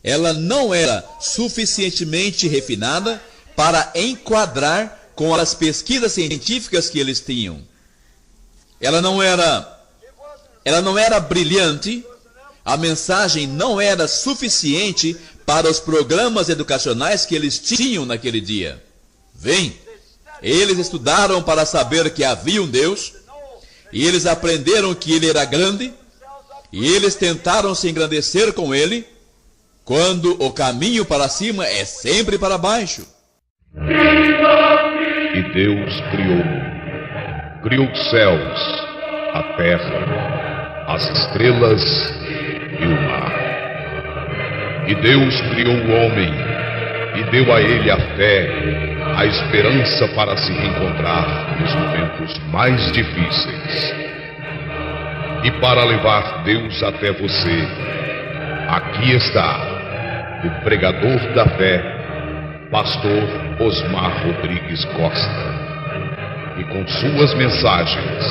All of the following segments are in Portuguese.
Ela não era suficientemente refinada para enquadrar com as pesquisas científicas que eles tinham. Ela não era brilhante, a mensagem não era suficiente para os programas educacionais que eles tinham naquele dia. Vem, eles estudaram para saber que havia um Deus, e eles aprenderam que ele era grande, e eles tentaram se engrandecer com ele, quando o caminho para cima é sempre para baixo. E Deus criou os céus, a terra, as estrelas e o mar. E Deus criou o homem e deu a ele a fé, a esperança para se reencontrar nos momentos mais difíceis. E para levar Deus até você, aqui está o pregador da fé, pastor Osmar Rodrigues Costa, e com suas mensagens,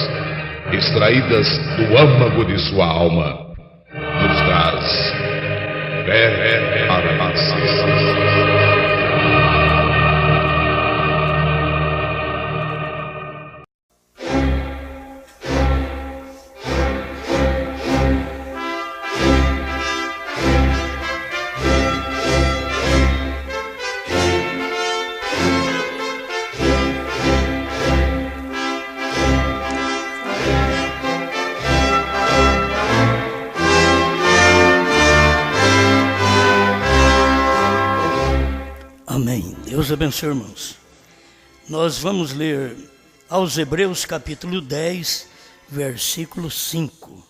extraídas do âmago de sua alma, nos traz fé para nascer. Amém. Deus abençoe, irmãos. Nós vamos ler aos Hebreus capítulo 10, versículo 5.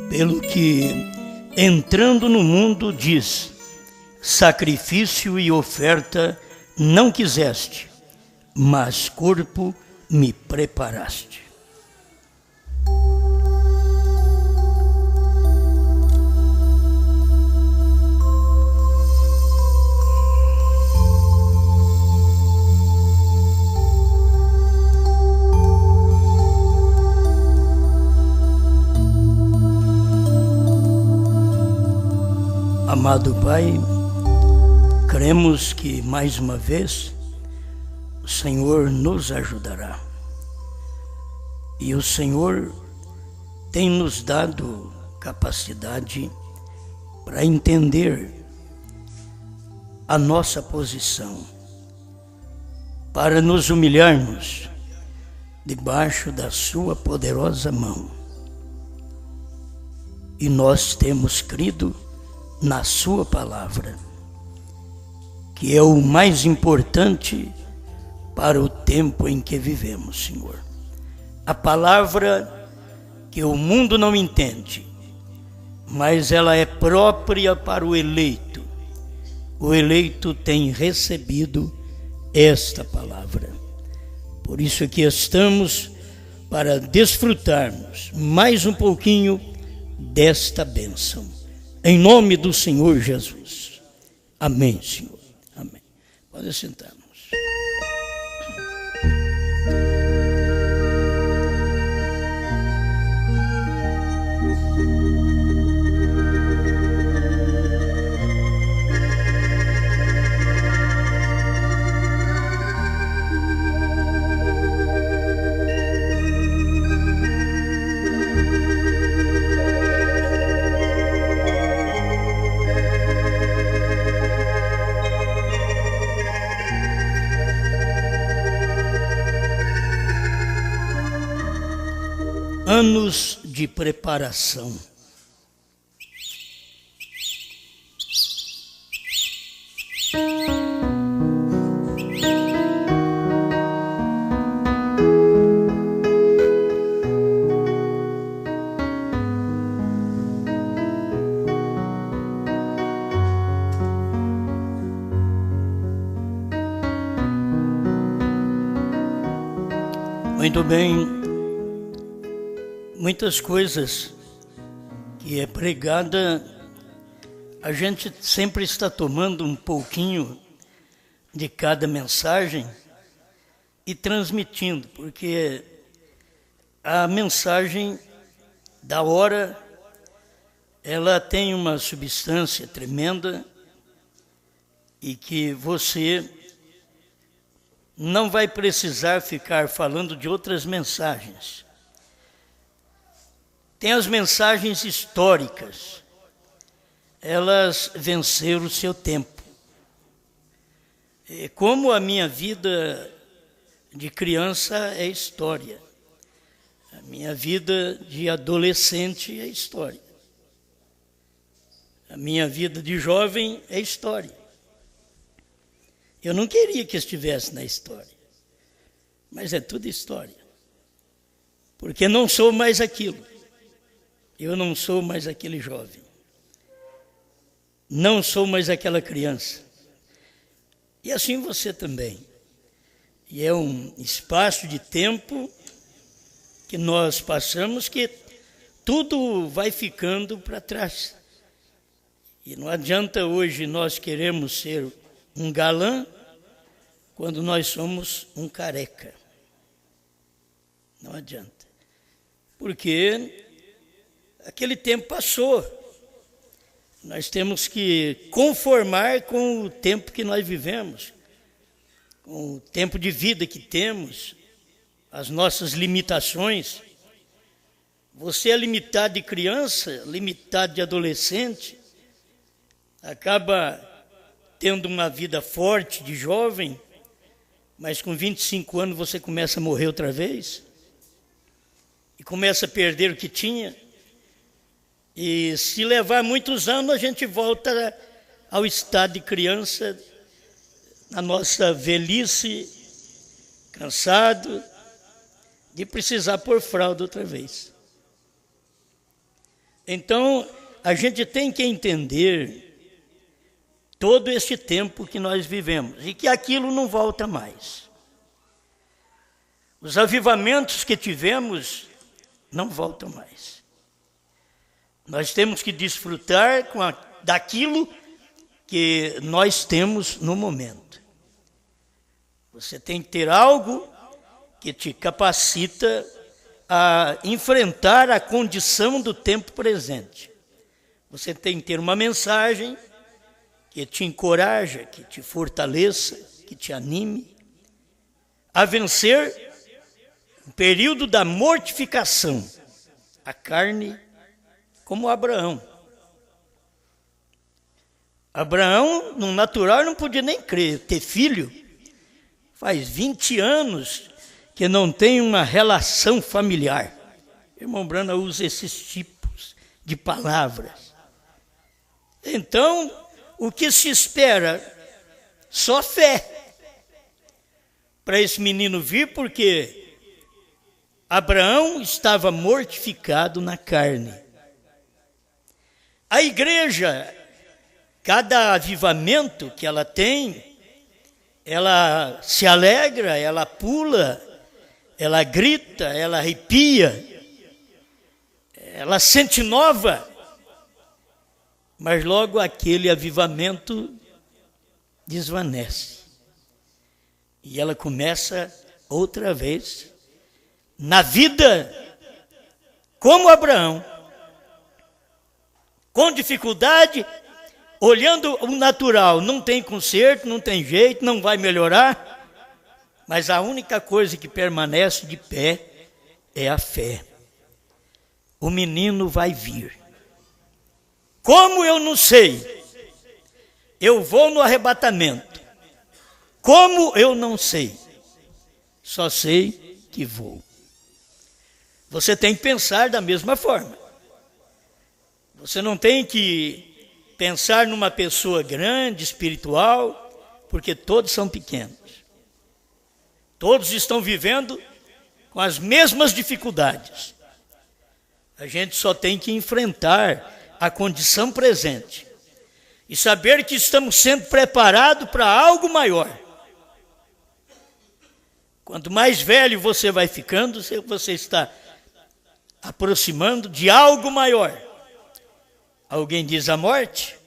Pelo que, entrando no mundo, diz: sacrifício e oferta não quiseste, mas corpo me preparaste. Amado Pai, cremos que mais uma vez o Senhor nos ajudará. E o Senhor tem nos dado capacidade para entender a nossa posição, para nos humilharmos debaixo da sua poderosa mão. E nós temos crido na sua palavra, que é o mais importante para o tempo em que vivemos, Senhor. A palavra que o mundo não entende, mas ela é própria para o eleito. O eleito tem recebido esta palavra. Por isso aqui estamos para desfrutarmos mais um pouquinho desta bênção. Em nome do Senhor Jesus. Amém, Senhor. Amém. Pode sentar-nos. Anos de preparação. Muito bem. Muitas coisas que é pregada, a gente sempre está tomando um pouquinho de cada mensagem e transmitindo, porque a mensagem da hora, ela tem uma substância tremenda e que você não vai precisar ficar falando de outras mensagens. Tem as mensagens históricas, elas venceram o seu tempo. Como a minha vida de criança é história, a minha vida de adolescente é história, a minha vida de jovem é história. Eu não queria que estivesse na história, mas é tudo história, porque não sou mais aquilo. Eu não sou mais aquele jovem. Não sou mais aquela criança. E assim você também. E é um espaço de tempo que nós passamos que tudo vai ficando para trás. E não adianta hoje nós queremos ser um galã quando nós somos um careca. Não adianta. Porque aquele tempo passou. Nós temos que conformar com o tempo que nós vivemos, com o tempo de vida que temos, as nossas limitações. Você é limitado de criança, limitado de adolescente, acaba tendo uma vida forte de jovem, mas com 25 anos você começa a morrer outra vez e começa a perder o que tinha. E se levar muitos anos, a gente volta ao estado de criança, na nossa velhice, cansado de precisar pôr fralda outra vez. Então, a gente tem que entender todo este tempo que nós vivemos e que aquilo não volta mais. Os avivamentos que tivemos não voltam mais. Nós temos que desfrutar daquilo que nós temos no momento. Você tem que ter algo que te capacita a enfrentar a condição do tempo presente. Você tem que ter uma mensagem que te encoraja, que te fortaleça, que te anime a vencer o período da mortificação, a carne, como Abraão. Abraão, no natural, não podia nem crer, ter filho. Faz 20 anos que não tem uma relação familiar. O irmão Brana usa esses tipos de palavras. Então, o que se espera? Só fé para esse menino vir, porque Abraão estava mortificado na carne. A igreja, cada avivamento que ela tem, ela se alegra, ela pula, ela grita, ela arrepia, ela sente nova, mas logo aquele avivamento desvanece. E ela começa outra vez, na vida, como Abraão, com dificuldade, olhando o natural, não tem conserto, não tem jeito, não vai melhorar, mas a única coisa que permanece de pé é a fé. O menino vai vir. Como eu não sei, eu vou no arrebatamento. Como eu não sei, só sei que vou. Você tem que pensar da mesma forma. Você não tem que pensar numa pessoa grande, espiritual, porque todos são pequenos. Todos estão vivendo com as mesmas dificuldades. A gente só tem que enfrentar a condição presente e saber que estamos sendo preparados para algo maior. Quanto mais velho você vai ficando, você está aproximando de algo maior. Alguém diz a morte?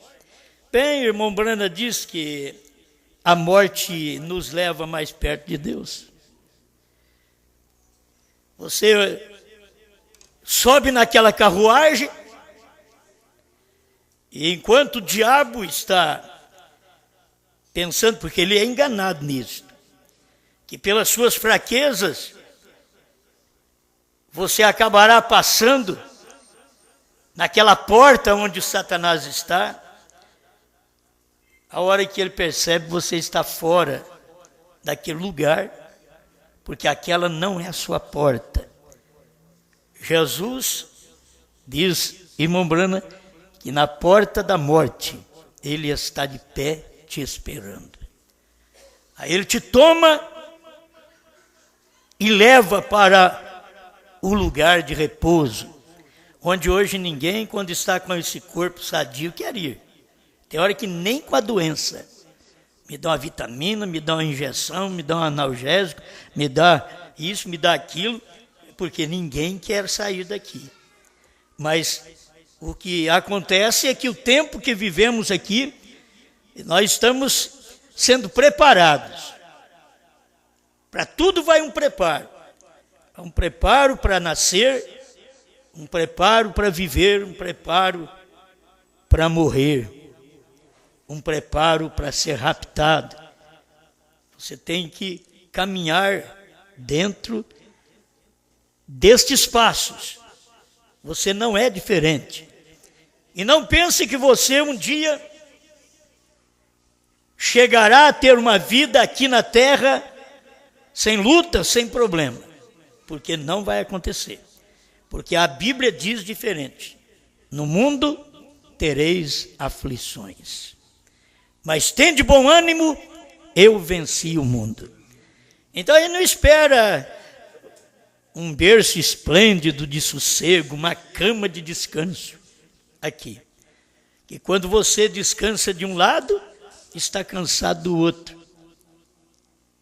Bem, irmão Brana diz que a morte nos leva mais perto de Deus. Você sobe naquela carruagem e enquanto o diabo está pensando, porque ele é enganado nisso, que pelas suas fraquezas você acabará passando naquela porta onde o Satanás está, a hora que ele percebe você está fora daquele lugar, porque aquela não é a sua porta. Jesus diz, irmão Brana, que na porta da morte ele está de pé te esperando. Aí ele te toma e leva para o lugar de repouso, onde hoje ninguém, quando está com esse corpo sadio, quer ir. Tem hora que nem com a doença. Me dá uma vitamina, me dá uma injeção, me dá um analgésico, me dá isso, me dá aquilo, porque ninguém quer sair daqui. Mas o que acontece é que o tempo que vivemos aqui, nós estamos sendo preparados. Para tudo vai um preparo. Um preparo para nascer, um preparo para viver, um preparo para morrer, um preparo para ser raptado. Você tem que caminhar dentro destes passos. Você não é diferente. E não pense que você um dia chegará a ter uma vida aqui na terra sem luta, sem problema. Porque não vai acontecer. Porque a Bíblia diz diferente. No mundo tereis aflições. Mas tende bom ânimo, eu venci o mundo. Então ele não espera um berço esplêndido de sossego, uma cama de descanso aqui. Que quando você descansa de um lado, está cansado do outro.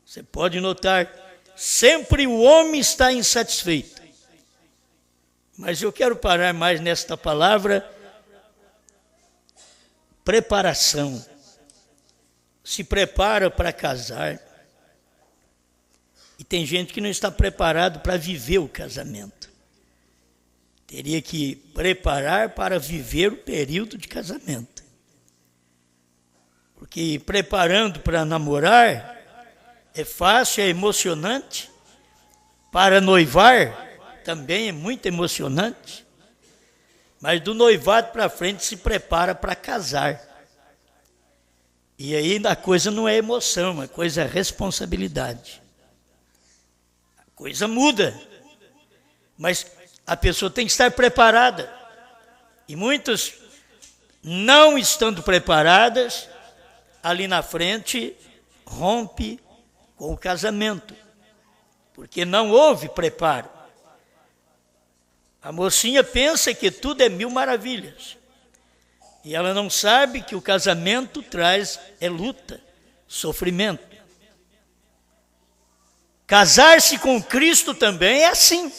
Você pode notar, sempre o homem está insatisfeito. Mas eu quero parar mais nesta palavra, preparação. Se prepara para casar. E tem gente que não está preparado para viver o casamento. Teria que preparar para viver o período de casamento. Porque preparando para namorar é fácil, é emocionante. Para noivar também é muito emocionante. Mas do noivado para frente se prepara para casar. E aí a coisa não é emoção, a coisa é responsabilidade. A coisa muda. Mas a pessoa tem que estar preparada. E muitos, não estando preparadas, ali na frente, rompe com o casamento. Porque não houve preparo. A mocinha pensa que tudo é mil maravilhas. E ela não sabe que o casamento traz luta, sofrimento. Casar-se com Cristo também é assim.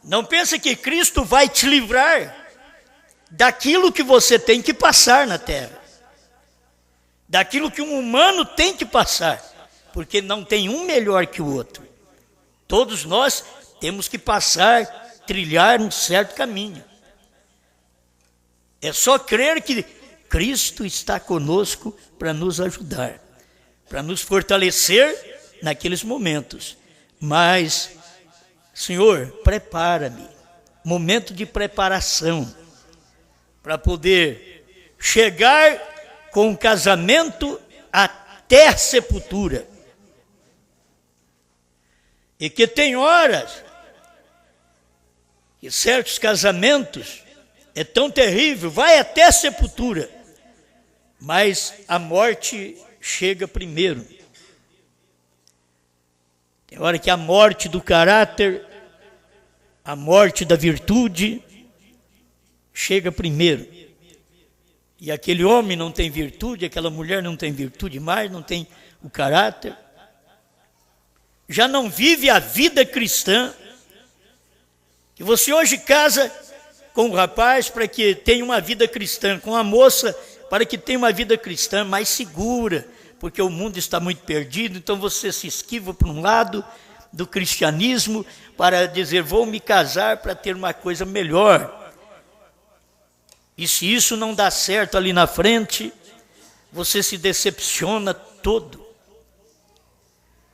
Não pensa que Cristo vai te livrar daquilo que você tem que passar na terra. Daquilo que um humano tem que passar. Porque não tem um melhor que o outro. Todos nós temos que passar, trilhar um certo caminho. É só crer que Cristo está conosco para nos ajudar, para nos fortalecer naqueles momentos. Mas, Senhor, prepara-me, momento de preparação, para poder chegar com o casamento até a sepultura. E que tem horas que certos casamentos é tão terrível, vai até a sepultura, mas a morte chega primeiro. Tem hora que a morte do caráter, a morte da virtude, chega primeiro. E aquele homem não tem virtude, aquela mulher não tem virtude mais, não tem o caráter. já não vive a vida cristã, que você hoje casa com o rapaz para que tenha uma vida cristã, com a moça para que tenha uma vida cristã mais segura, porque o mundo está muito perdido, então você se esquiva para um lado do cristianismo para dizer, vou me casar para ter uma coisa melhor. E se isso não dá certo ali na frente, você se decepciona todo.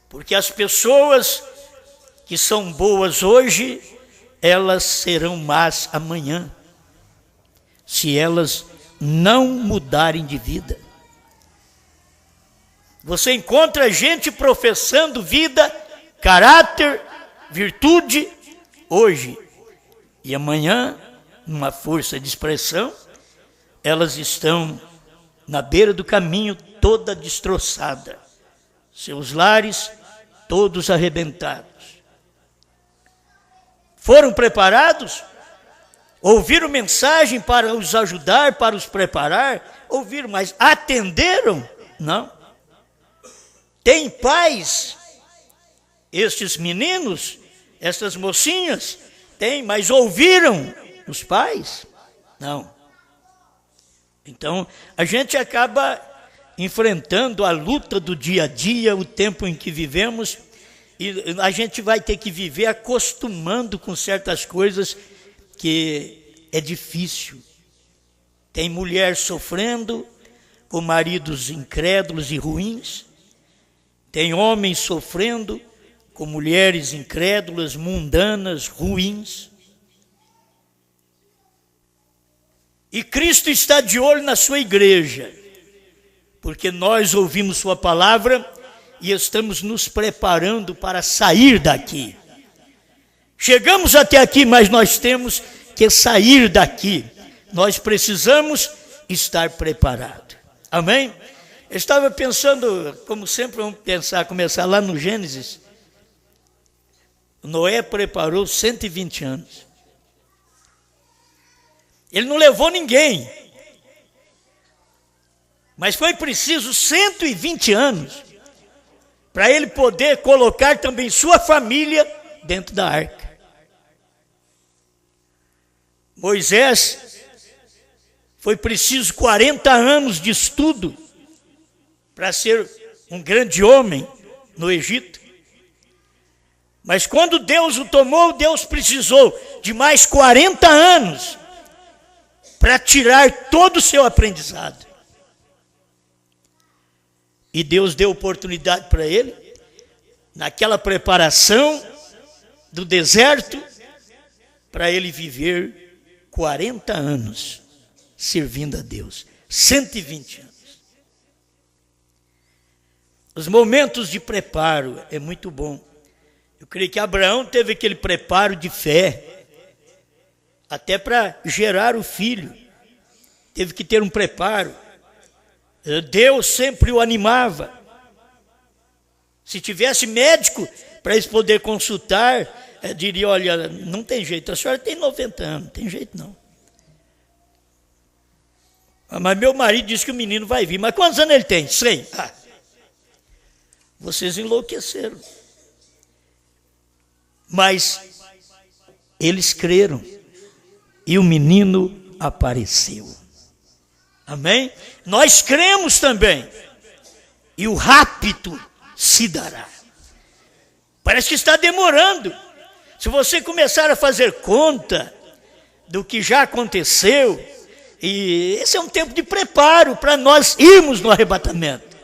Porque as pessoas que são boas hoje, elas serão más amanhã, se elas não mudarem de vida. Você encontra gente professando vida, caráter, virtude, hoje. E amanhã, numa força de expressão, elas estão na beira do caminho, toda destroçada. Seus lares, todos arrebentados. Foram preparados? Ouviram mensagem para os ajudar, para os preparar? Ouviram, mas atenderam? Não. Tem pais, estes meninos, essas mocinhas? Tem, mas ouviram os pais? Não. Então, a gente acaba enfrentando a luta do dia a dia, o tempo em que vivemos, e a gente vai ter que viver acostumando com certas coisas que é difícil. Tem mulher sofrendo com maridos incrédulos e ruins, tem homens sofrendo com mulheres incrédulas, mundanas, ruins. E Cristo está de olho na sua igreja, porque nós ouvimos sua palavra e estamos nos preparando para sair daqui. Chegamos até aqui, mas nós temos que sair daqui. Nós precisamos estar preparados. Amém? Eu estava pensando, como sempre vamos começar lá no Gênesis. Noé preparou 120 anos. Ele não levou ninguém. Mas foi preciso 120 anos para ele poder colocar também sua família dentro da arca. Moisés, foi preciso 40 anos de estudo para ser um grande homem no Egito. Mas quando Deus o tomou, Deus precisou de mais 40 anos para tirar todo o seu aprendizado. E Deus deu oportunidade para ele, naquela preparação do deserto, para ele viver 40 anos servindo a Deus, 120 anos. Os momentos de preparo é muito bom. Eu creio que Abraão teve aquele preparo de fé, até para gerar o filho. Teve que ter um preparo. Deus sempre o animava. Se tivesse médico para eles poder consultar, diria, olha, não tem jeito, a senhora tem 90 anos, não tem jeito não. Mas meu marido disse que o menino vai vir. Mas quantos anos ele tem? 100. Vocês enlouqueceram. Mas eles creram. E o menino apareceu. Amém? Nós cremos também. E o rapto se dará. Parece que está demorando. Se você começar a fazer conta do que já aconteceu, e esse é um tempo de preparo para nós irmos no arrebatamento.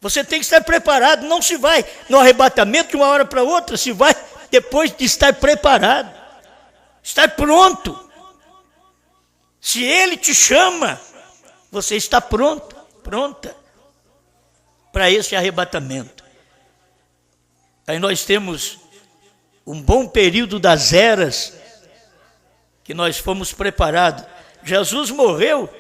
Você tem que estar preparado, não se vai no arrebatamento de uma hora para outra, se vai depois de estar preparado, estar pronto. Se Ele te chama, você está pronto, pronta para esse arrebatamento. Aí nós temos um bom período das eras que nós fomos preparados. Jesus morreu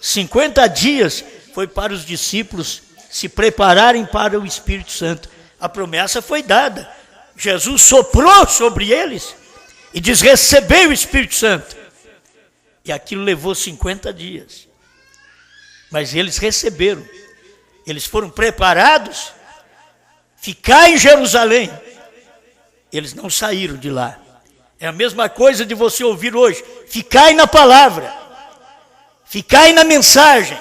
50 dias, foi para os discípulos se prepararem para o Espírito Santo. A promessa foi dada. Jesus soprou sobre eles e diz, recebei o Espírito Santo. E aquilo levou 50 dias. Mas eles receberam. Eles foram preparados Ficai em Jerusalém. Eles não saíram de lá. É a mesma coisa de você ouvir hoje. Ficai na palavra. Ficai na mensagem.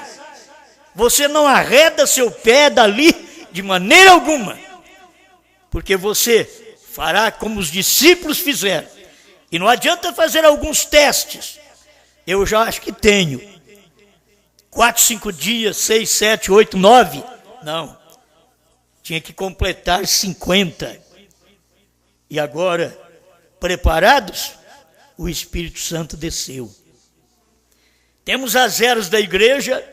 Você não arreda seu pé dali de maneira alguma. Porque você fará como os discípulos fizeram. E não adianta fazer alguns testes. Eu já acho que tenho. 4, 5 dias, 6, 7, 8, 9. Não. Tinha que completar 50. E agora, preparados, o Espírito Santo desceu. Temos as eras da igreja,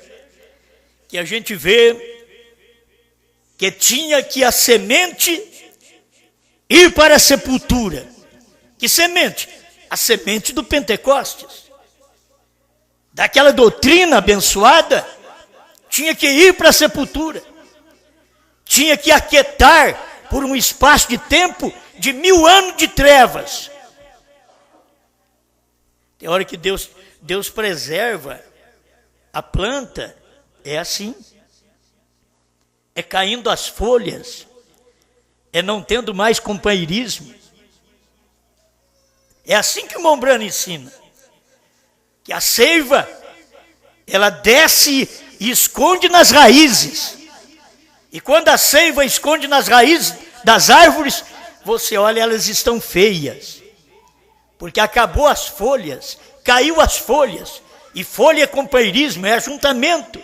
que a gente vê que tinha que a semente ir para a sepultura. Que semente? A semente do Pentecostes. Daquela doutrina abençoada, tinha que ir para a sepultura. Tinha que aquietar por um espaço de tempo de 1000 anos de trevas. Tem hora que Deus preserva a planta, é assim. É caindo as folhas, é não tendo mais companheirismo. É assim que o Mombrano ensina. Que a seiva, ela desce e esconde nas raízes. E quando a seiva esconde nas raízes das árvores, você olha, elas estão feias. Porque acabou as folhas, caiu as folhas. E folha é companheirismo, é ajuntamento.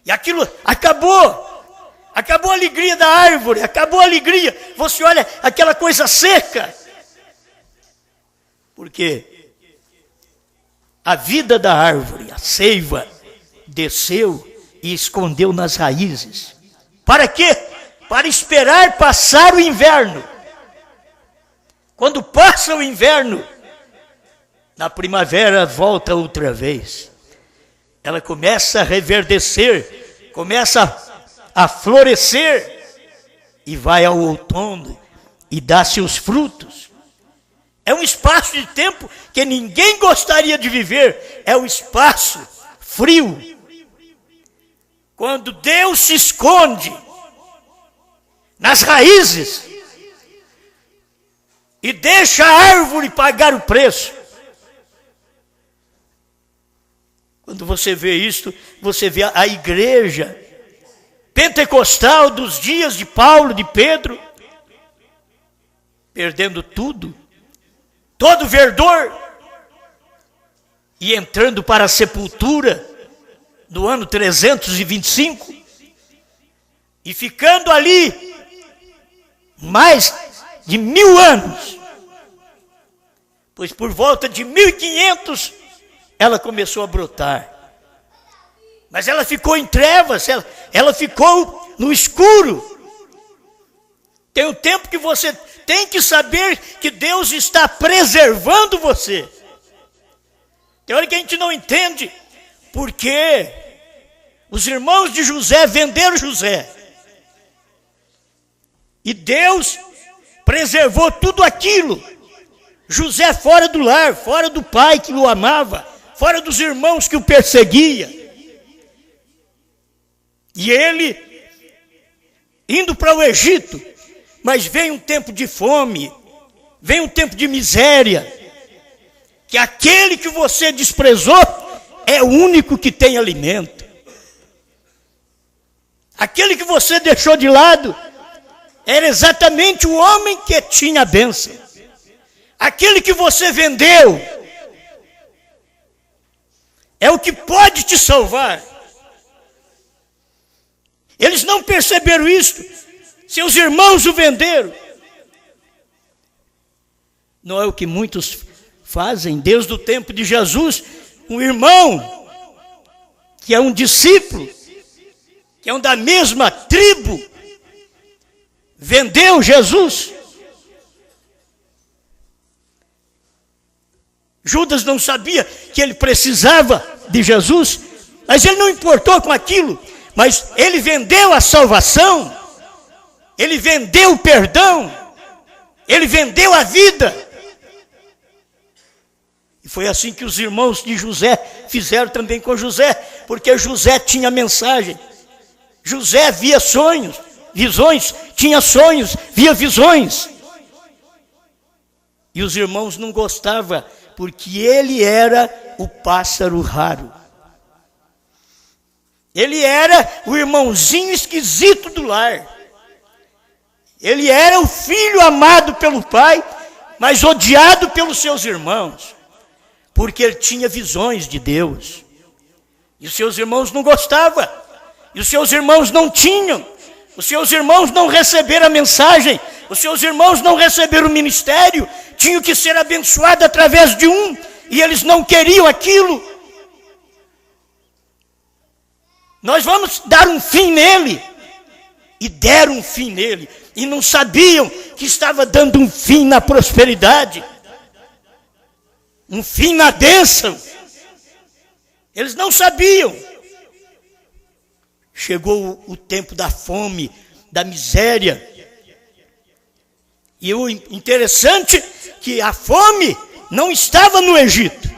E aquilo acabou. Acabou a alegria da árvore, acabou a alegria. Você olha aquela coisa seca. Porque a vida da árvore, a seiva, desceu e escondeu nas raízes. Para quê? Para esperar passar o inverno. Quando passa o inverno, na primavera volta outra vez. Ela começa a reverdecer, começa a florescer e vai ao outono e dá seus frutos. É um espaço de tempo que ninguém gostaria de viver. É um espaço frio. Quando Deus se esconde nas raízes e deixa a árvore pagar o preço. Quando você vê isto, você vê a igreja pentecostal dos dias de Paulo, de Pedro, perdendo tudo. Todo verdor, e entrando para a sepultura no ano 325, e ficando ali mais de 1000 anos, pois por volta de 1500 ela começou a brotar, mas ela ficou em trevas, ela ficou no escuro. Tem um tempo que você tem que saber que Deus está preservando você. Tem hora que a gente não entende porque os irmãos de José venderam José. E Deus preservou tudo aquilo. José fora do lar, fora do pai que o amava, fora dos irmãos que o perseguia. E ele indo para o Egito. Mas vem um tempo de fome, vem um tempo de miséria, que aquele que você desprezou é o único que tem alimento. Aquele que você deixou de lado era exatamente o homem que tinha a bênção. Aquele que você vendeu é o que pode te salvar. Eles não perceberam isso. Seus irmãos o venderam. Não é o que muitos fazem desde o tempo de Jesus. Um irmão, que é um discípulo, que é um da mesma tribo, vendeu Jesus. Judas não sabia que ele precisava de Jesus, mas ele não importou com aquilo, mas ele vendeu a salvação. Ele vendeu o perdão, ele vendeu a vida. E foi assim que os irmãos de José fizeram também com José, porque José tinha mensagem, José via sonhos, visões, tinha sonhos, via visões. E os irmãos não gostavam, porque ele era o pássaro raro. Ele era o irmãozinho esquisito do lar. Ele era o filho amado pelo pai, mas odiado pelos seus irmãos, porque ele tinha visões de Deus. E os seus irmãos não gostavam, e os seus irmãos não tinham, os seus irmãos não receberam a mensagem, os seus irmãos não receberam o ministério, tinham que ser abençoados através de um, e eles não queriam aquilo. Nós vamos dar um fim nele, e deram um fim nele, e não sabiam que estava dando um fim na prosperidade, um fim na bênção. Eles não sabiam. Chegou o tempo da fome, da miséria. E o interessante é que a fome não estava no Egito.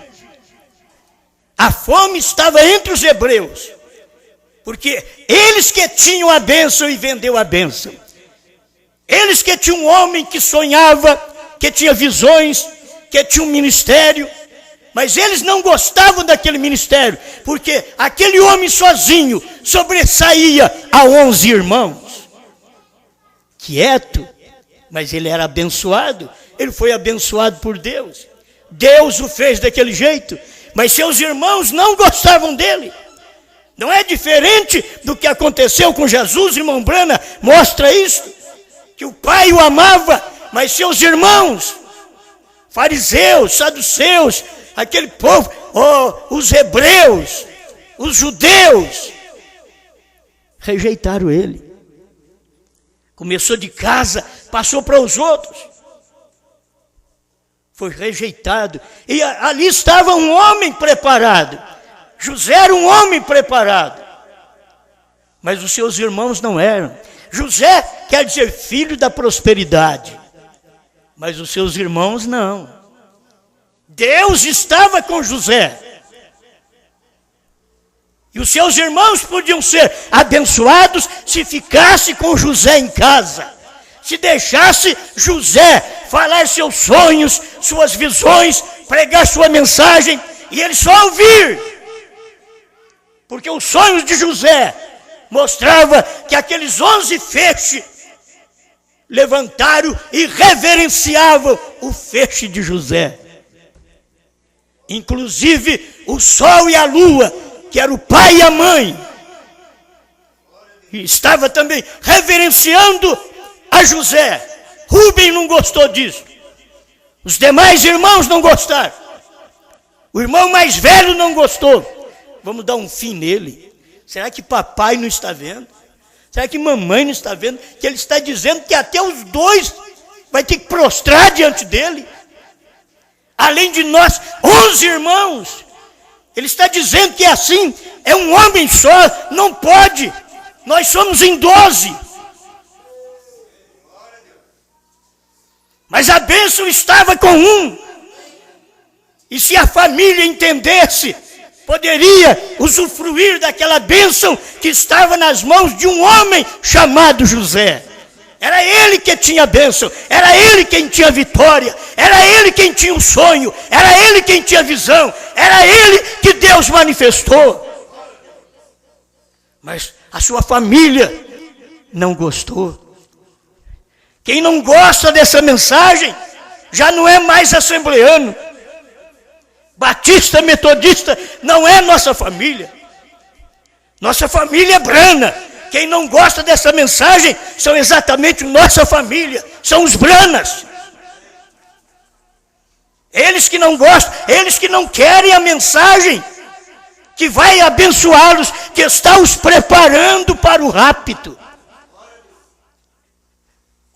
A fome estava entre os hebreus. Porque eles que tinham a bênção e vendeu a bênção. Eles que tinham um homem que sonhava, que tinha visões, que tinha um ministério. Mas eles não gostavam daquele ministério, porque aquele homem sozinho sobressaía a 11 irmãos. Quieto, mas ele era abençoado, ele foi abençoado por Deus. Deus o fez daquele jeito, mas seus irmãos não gostavam dele. Não é diferente do que aconteceu com Jesus, irmão Brana, mostra isso, que o pai o amava, mas seus irmãos, fariseus, saduceus, aquele povo, os hebreus, os judeus, rejeitaram ele. Começou de casa, passou para os outros. Foi rejeitado. E ali estava um homem preparado. José era um homem preparado. Mas os seus irmãos não eram. José quer dizer filho da prosperidade. Mas os seus irmãos não. Deus estava com José. E os seus irmãos podiam ser abençoados se ficasse com José em casa. Se deixasse José falar seus sonhos, suas visões, pregar sua mensagem, e ele só ouvir. Porque os sonhos de José mostrava que aqueles 11 feixes levantaram e reverenciavam o feixe de José. Inclusive o sol e a lua, que era o pai e a mãe, e estava também reverenciando a José. Rubem não gostou disso. Os demais irmãos não gostaram. O irmão mais velho não gostou. Vamos dar um fim nele. Será que papai não está vendo? Será que mamãe não está vendo? Que ele está dizendo que até os dois vai ter que prostrar diante dele. Além de nós, 11 irmãos. Ele está dizendo que assim, é um homem só, não pode. Nós somos em 12. Mas a bênção estava com um. E se a família entendesse, poderia usufruir daquela bênção que estava nas mãos de um homem chamado José. Era ele que tinha a bênção, era ele quem tinha a vitória, era ele quem tinha o sonho, era ele quem tinha a visão, era ele que Deus manifestou. Mas a sua família não gostou. Quem não gosta dessa mensagem já não é mais assembleano. Batista, metodista não é nossa família. Nossa família é Brana. Quem não gosta dessa mensagem são exatamente nossa família, são os Branas. Eles que não gostam, eles que não querem a mensagem que vai abençoá-los, que está os preparando para o rapto.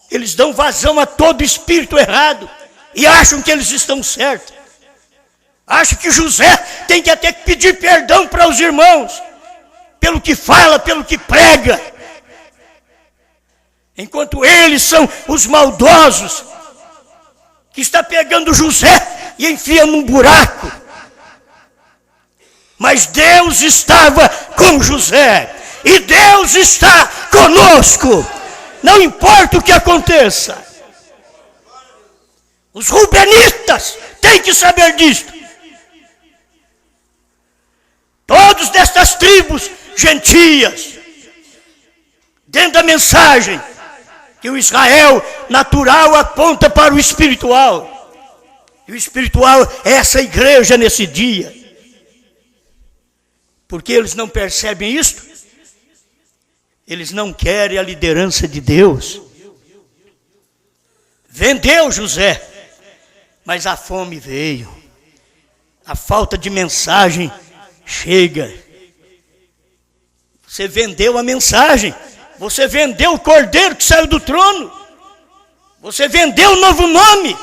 Eles dão vazão a todo espírito errado e acham que eles estão certos. Acham que José tem que até pedir perdão para os irmãos, pelo que fala, pelo que prega. Enquanto eles são os maldosos, que está pegando José e enfia num buraco. Mas Deus estava com José, e Deus está conosco. não importa o que aconteça. Os rubenitas têm que saber disto. Todos destas tribos gentias, dentro da mensagem que o Israel natural aponta para o espiritual. E o espiritual é essa igreja nesse dia. Porque eles não percebem isto? Eles não querem a liderança de Deus. Vendeu José, mas a fome veio. A falta de mensagem chega. Você vendeu a mensagem. Você vendeu o cordeiro que saiu do trono. Você vendeu um novo nome.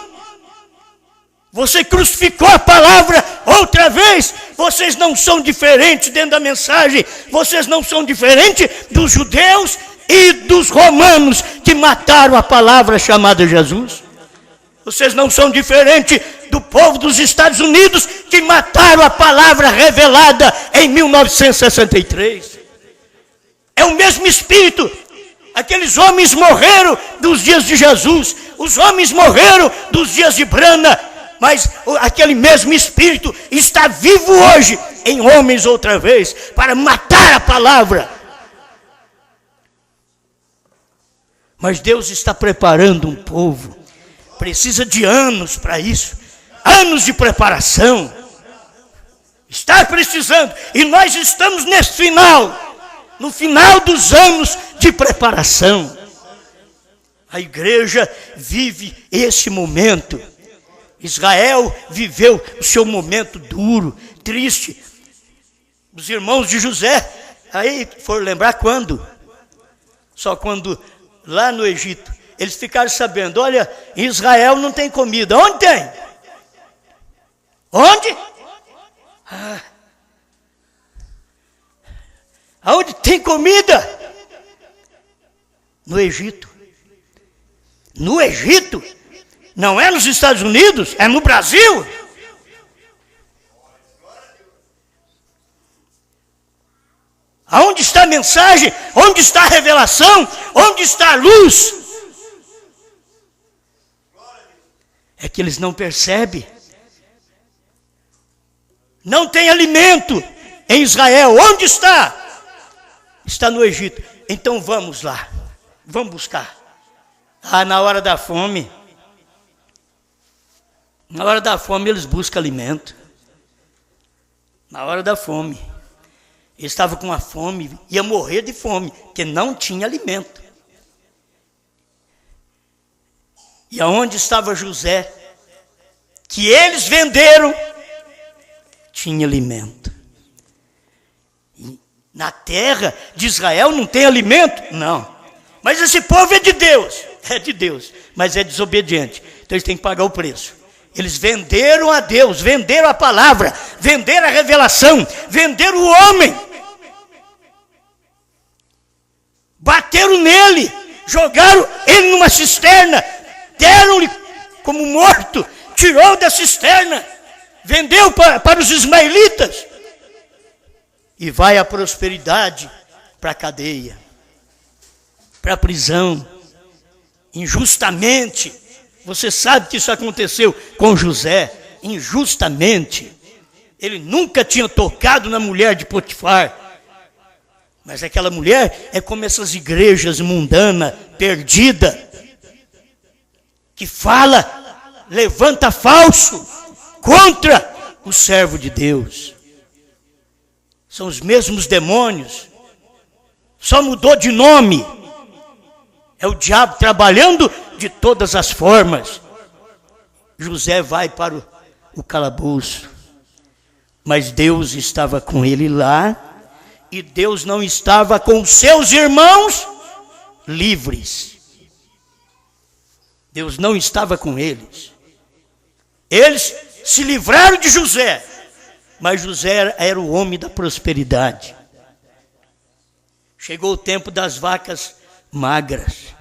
Você crucificou a palavra outra vez. Vocês não são diferentes dentro da mensagem. Vocês não são diferentes dos judeus e dos romanos que mataram a palavra chamada Jesus. Vocês não são diferentes do povo dos Estados Unidos que mataram a palavra revelada em 1963. É o mesmo espírito. Aqueles homens morreram dos dias de Jesus. Os homens morreram dos dias de Brana. Mas aquele mesmo espírito está vivo hoje em homens outra vez para matar a palavra. Mas Deus está preparando um povo. Precisa de anos para isso. Anos de preparação. Está precisando. E nós estamos nesse final. No final dos anos de preparação. A igreja vive esse momento. Israel viveu o seu momento duro, triste. Os irmãos de José, aí foram lembrar quando? Só quando lá no Egito, eles ficaram sabendo, olha, em Israel não tem comida. Onde tem? Onde? Aonde tem comida? No Egito. No Egito? Não é nos Estados Unidos, é no Brasil. Aonde está a mensagem? Onde está a revelação? Onde está a luz? É que eles não percebem. Não tem alimento em Israel. Onde está? Está no Egito. Então vamos lá. Vamos buscar. Na hora da fome. Na hora da fome eles buscam alimento. Na hora da fome. Eles estavam com uma fome, ia morrer de fome, porque não tinha alimento. E aonde estava José, que eles venderam, tinha alimento. E na terra de Israel não tem alimento? Não. Mas esse povo é de Deus, mas é desobediente. Então eles têm que pagar o preço. Eles venderam a Deus, venderam a palavra, venderam a revelação, venderam o homem. Bateram nele, jogaram ele numa cisterna, deram-lhe como morto, tirou da cisterna, vendeu para os ismaelitas. E vai a prosperidade para a cadeia, para a prisão, injustamente. Você sabe que isso aconteceu com José, injustamente. Ele nunca tinha tocado na mulher de Potifar. Mas aquela mulher é como essas igrejas mundanas, perdida, que fala, levanta falso contra o servo de Deus. São os mesmos demônios, só mudou de nome. É o diabo trabalhando de todas as formas. José vai para o calabouço, mas Deus estava com ele lá, e Deus não estava com seus irmãos livres. Deus não estava com eles. Eles se livraram de José, mas José era o homem da prosperidade. Chegou o tempo das vacas magras.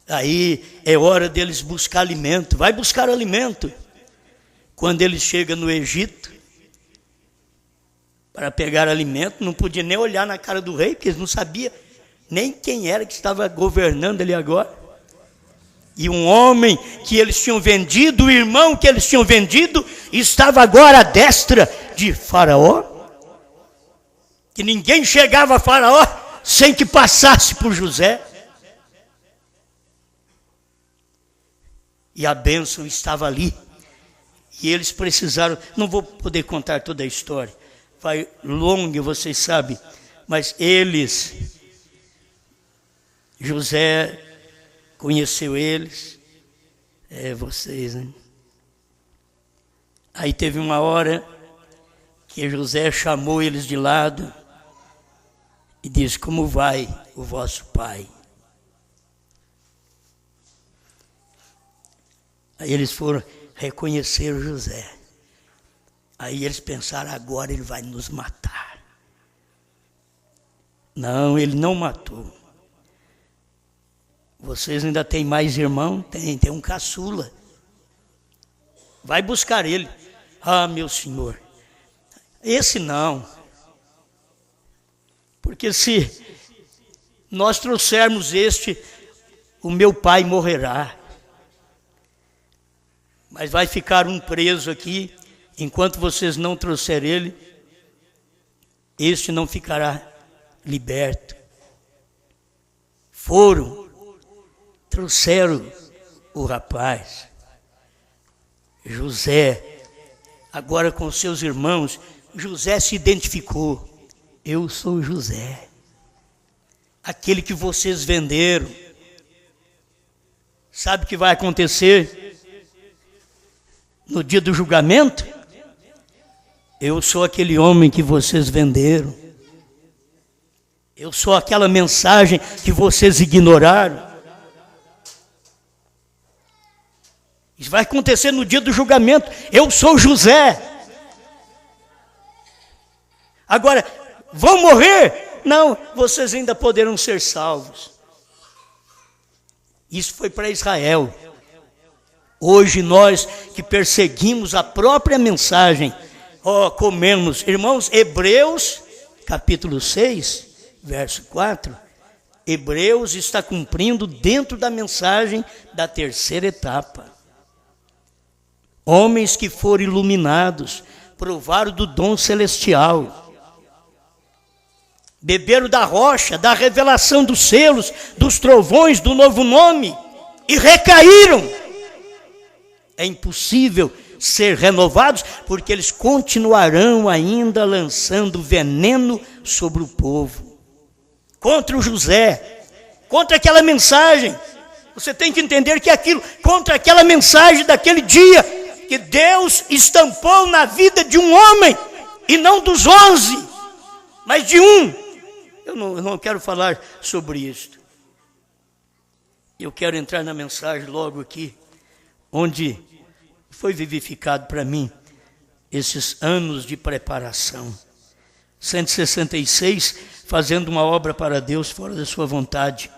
Aí é hora deles buscar alimento. Vai buscar alimento. Quando eles chegam no Egito, para pegar alimento, não podia nem olhar na cara do rei, porque eles não sabiam nem quem era que estava governando ali agora. E um homem que eles tinham vendido, o irmão que eles tinham vendido, estava agora à destra de Faraó. Que ninguém chegava a Faraó sem que passasse por José. E a bênção estava ali. E eles precisaram, não vou poder contar toda a história, vai longa, vocês sabem, mas José conheceu eles, vocês, né? Aí teve uma hora que José chamou eles de lado e disse: como vai o vosso pai? Aí eles foram reconhecer José. Aí eles pensaram: agora ele vai nos matar. Não, ele não matou. Vocês ainda têm mais irmão? Tem um caçula. Vai buscar ele. Ah, meu senhor, esse não. Porque se nós trouxermos este, o meu pai morrerá. Mas vai ficar um preso aqui, enquanto vocês não trouxerem ele, este não ficará liberto. Trouxeram o rapaz, José, agora com seus irmãos. José se identificou: eu sou José, aquele que vocês venderam. Sabe o que vai acontecer no dia do julgamento? Eu sou aquele homem que vocês venderam. Eu sou aquela mensagem que vocês ignoraram. Isso vai acontecer no dia do julgamento. Eu sou José. Agora, vão morrer? Não, vocês ainda poderão ser salvos. Isso foi para Israel. Hoje nós que perseguimos a própria mensagem, comemos. Irmãos, Hebreus, capítulo 6, verso 4, Hebreus está cumprindo dentro da mensagem da terceira etapa. Homens que foram iluminados, provaram do dom celestial, beberam da rocha, da revelação dos selos, dos trovões, do novo nome, e recaíram. É impossível ser renovados, porque eles continuarão ainda lançando veneno sobre o povo. Contra o José, contra aquela mensagem. Você tem que entender que aquilo, contra aquela mensagem daquele dia, que Deus estampou na vida de um homem, e não dos 11, mas de um. Eu não quero falar sobre isto. Eu quero entrar na mensagem logo aqui, onde foi vivificado para mim esses anos de preparação. 166, fazendo uma obra para Deus fora da sua vontade.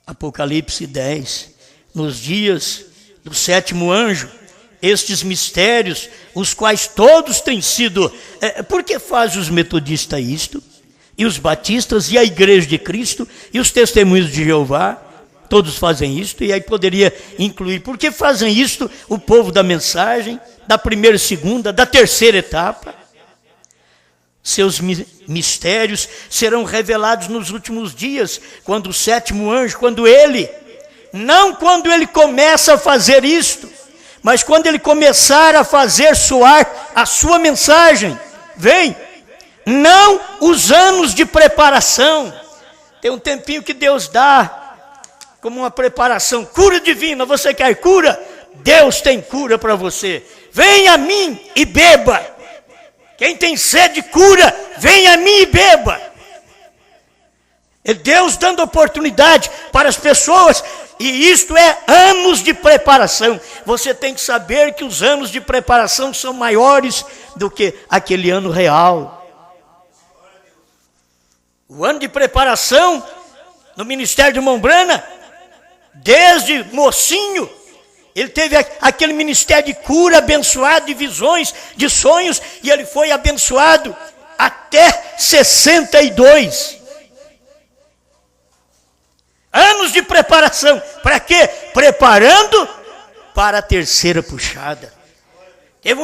Apocalipse 10, nos dias do sétimo anjo, estes mistérios, os quais todos têm sido... por que fazem os metodistas isto? E os batistas, e a igreja de Cristo, e os testemunhos de Jeová, todos fazem isto, e aí poderia incluir. Por que fazem isto o povo da mensagem, da primeira e segunda, da terceira etapa? Seus mistérios serão revelados nos últimos dias, quando o sétimo anjo, não quando ele começa a fazer isto, mas quando ele começar a fazer soar a sua mensagem, vem, não os anos de preparação. Tem um tempinho que Deus dá, como uma preparação, cura divina. Você quer cura? Deus tem cura para você. Venha a mim e beba. Quem tem sede de cura, venha a mim e beba. É Deus dando oportunidade para as pessoas, e isto é anos de preparação. Você tem que saber que os anos de preparação são maiores do que aquele ano real. O ano de preparação no ministério de Mombrana, desde mocinho, ele teve aquele ministério de cura abençoado, de visões, de sonhos, e ele foi abençoado até 62. Anos de preparação. Para quê? Preparando para a terceira puxada. Teve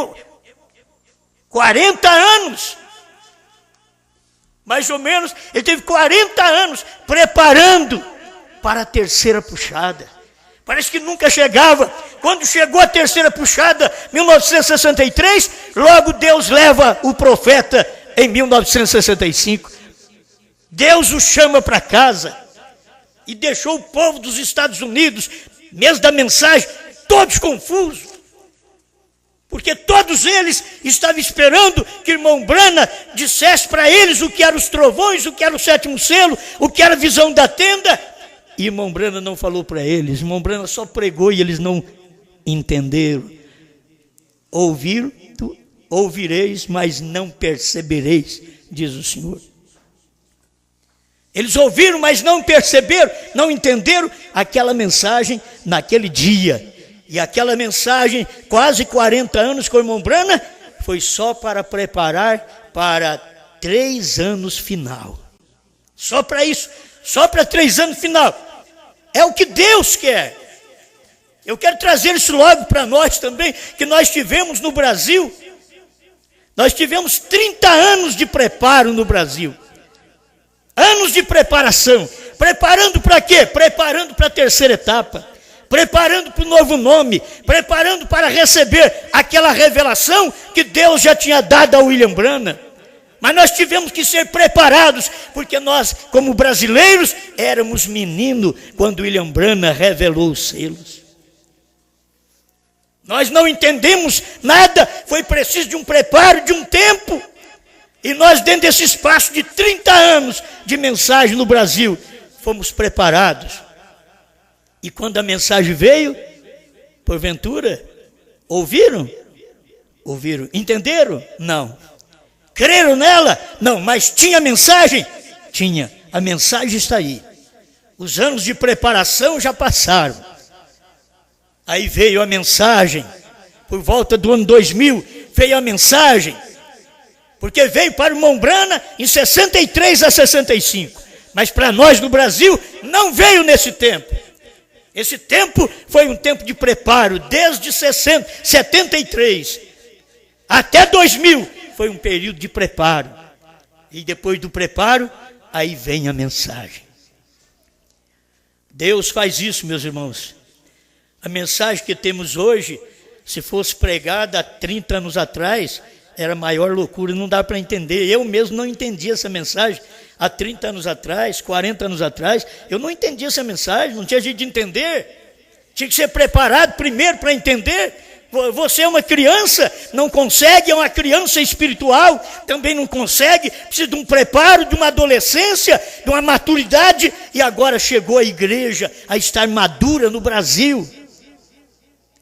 40 anos. Mais ou menos, ele teve 40 anos preparando para a terceira puxada. Parece que nunca chegava. Quando chegou a terceira puxada, 1963, logo Deus leva o profeta em 1965. Deus o chama para casa e deixou o povo dos Estados Unidos, mesmo da mensagem, todos confusos. Porque todos eles estavam esperando que irmão Brana dissesse para eles o que eram os trovões, o que era o sétimo selo, o que era a visão da tenda. E irmão Brana não falou para eles, irmão Brana só pregou e eles não entenderam. Ouviram, ouvireis, mas não percebereis, diz o Senhor. Eles ouviram, mas não perceberam, não entenderam aquela mensagem naquele dia. E aquela mensagem, quase 40 anos com o irmão Brana, foi só para preparar para 3 anos final. Só para isso, só para 3 anos final. É o que Deus quer. Eu quero trazer isso logo para nós também, que nós tivemos no Brasil. Nós tivemos 30 anos de preparo no Brasil. Anos de preparação. Preparando para quê? Preparando para a terceira etapa. Preparando para o novo nome, preparando para receber aquela revelação que Deus já tinha dado a William Brana. Mas nós tivemos que ser preparados, porque nós, como brasileiros, éramos meninos quando William Brana revelou os selos. Nós não entendemos nada, foi preciso de um preparo, de um tempo. E nós, dentro desse espaço de 30 anos de mensagem no Brasil, fomos preparados. E quando a mensagem veio, porventura, ouviram? Ouviram. Entenderam? Não. Creram nela? Não. Mas tinha mensagem? Tinha. A mensagem está aí. Os anos de preparação já passaram. Aí veio a mensagem. Por volta do ano 2000, veio a mensagem. Porque veio para o irmão Brana em 63 a 65. Mas para nós no Brasil, não veio nesse tempo. Esse tempo foi um tempo de preparo, desde 73 até 2000, foi um período de preparo. E depois do preparo, aí vem a mensagem. Deus faz isso, meus irmãos. A mensagem que temos hoje, se fosse pregada há 30 anos atrás, era a maior loucura, não dá para entender. Eu mesmo não entendi essa mensagem. Há 30 anos atrás, 40 anos atrás, eu não entendi essa mensagem, não tinha jeito de entender. Tinha que ser preparado primeiro para entender. Você é uma criança, não consegue, é uma criança espiritual, também não consegue, precisa de um preparo, de uma adolescência, de uma maturidade, e agora chegou a igreja a estar madura no Brasil.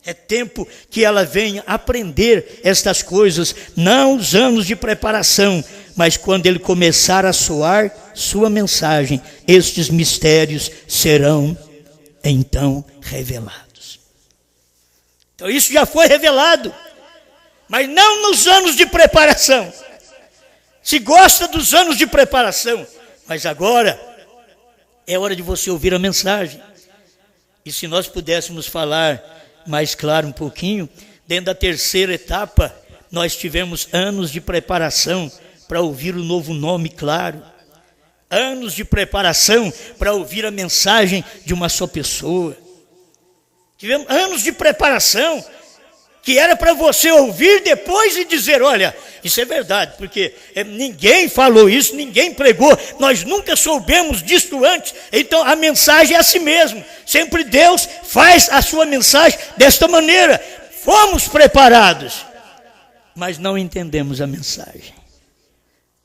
É tempo que ela venha aprender estas coisas, não os anos de preparação, mas quando ele começar a soar sua mensagem, estes mistérios serão então revelados. Então isso já foi revelado, mas não nos anos de preparação. Se gosta dos anos de preparação, mas agora é hora de você ouvir a mensagem. E se nós pudéssemos falar mais claro um pouquinho, dentro da terceira etapa, nós tivemos anos de preparação para ouvir o novo nome claro. Anos de preparação para ouvir a mensagem de uma só pessoa. Tivemos anos de preparação que era para você ouvir depois e dizer, olha, isso é verdade, porque ninguém falou isso, ninguém pregou, nós nunca soubemos disso antes, então a mensagem é assim mesmo, sempre Deus faz a sua mensagem desta maneira. Fomos preparados, mas não entendemos a mensagem.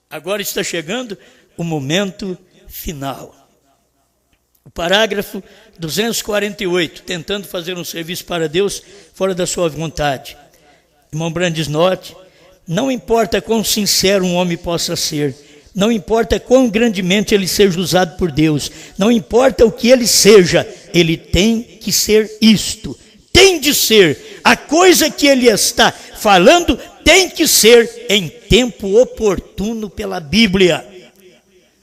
Agora está chegando o momento final. O parágrafo 248, tentando fazer um serviço para Deus fora da sua vontade. Irmão Brandes, note, não importa quão sincero um homem possa ser, não importa quão grandemente ele seja usado por Deus, não importa o que ele seja, ele tem que ser isto, tem de ser, a coisa que ele está falando tem que ser em tempo oportuno pela Bíblia.